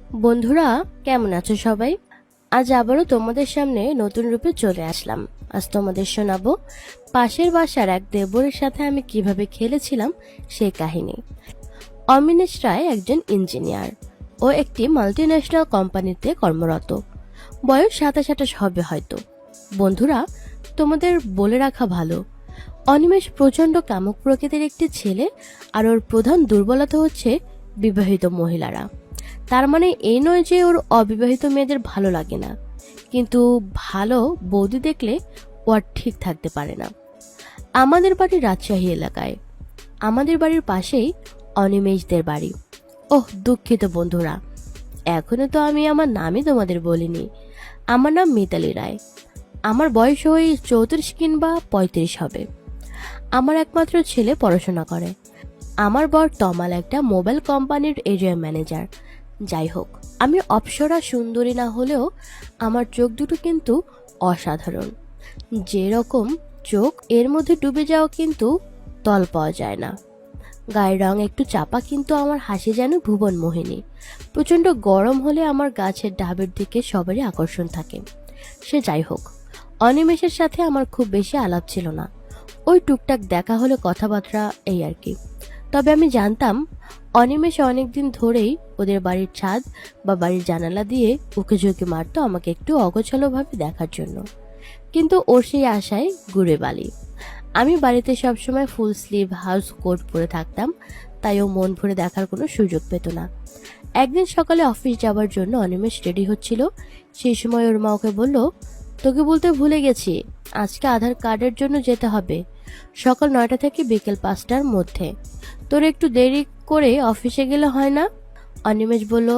বন্ধুরা, কেমন আছো সবাই? আজ আবারও তোমাদের সামনে নতুন রূপে চলে আসলাম। আজ তোমাদের শোনাবো পাশের বাসার এক দেবরের সাথে আমি কিভাবে খেলেছিলাম সেই কাহিনী। অমিনেশ রায় একজন ইঞ্জিনিয়ার ও একটি মাল্টিন্যাশনাল কোম্পানিতে কর্মরত। বয়স 27-28 হবে হয়তো। বন্ধুরা, তোমাদের বলে রাখা ভালো, অনিমেষ প্রচন্ড কামুক প্রকৃতির একটি ছেলে, আর ওর প্রধান দুর্বলতা হচ্ছে বিবাহিত মহিলারা। তার মানে এই নয় যে ওর অবিবাহিত মেয়েদের ভালো লাগে না, কিন্তু ভালো বৌদি দেখলে ও আর ঠিক থাকতে পারে না। আমাদের বাড়ি রাজশাহী এলাকায়। আমাদের বাড়ির পাশেই অনিমেষদের বাড়ি। ওহ দুঃখিত বন্ধুরা, এখনো তো আমি আমার নামই তোমাদের বলিনি। আমার নাম মিতালি রায়। আমার বয়স ওই 34 কিংবা 35 হবে। আমার একমাত্র ছেলে পড়াশোনা করে। আমার বর তমাল একটা মোবাইল কোম্পানির এরিয়া ম্যানেজার। যাই হোক, আমি অপ্সরা সুন্দরী না হলেও আমার চোখ দুটো কিন্তু অসাধারণ। যেরকম চোখ, এর মধ্যে ডুবে যাওয়া কিন্তু তল পাওয়া যায় না। গায়ের রং একটু চাপা, কিন্তু আমার হাসি যেন ভুবন মোহিনী। প্রচন্ড গরম হলে আমার গাছের ডাবের দিকে সবারই আকর্ষণ থাকে। সে যাই হোক, অনিমেষের সাথে আমার খুব বেশি আলাপ ছিল না। ওই টুকটাক দেখা হলে কথাবার্তা, এই আর কি। তবে আমি জানতাম অনিমেষ অনেকদিন ধরেই ওদের বাড়ির ছাদ বা বাড়ির জানালা দিয়ে উঁকি ঝুঁকি মারতো আমাকে একটু অগোছালোভাবে দেখার জন্য। কিন্তু ওর সেই আশায় গুড়ে বালি। আমি বাড়িতে সবসময় ফুল স্লিভ হাউস কোট পরে থাকতাম, তাই ও মন ভরে দেখার কোনো সুযোগ পেত না। একদিন সকালে অফিস যাওয়ার জন্য অনিমেষ রেডি হচ্ছিল। সেই সময় ওর মা ওকে বলল, তোকে বলতে ভুলে গেছি, আজকে আধার কার্ডের জন্য যেতে হবে সকাল 9টা থেকে বিকেল 5টার মধ্যে। তোর একটু দেরি করে অফিসে গেলে হয় না? অনিমেষ বলল,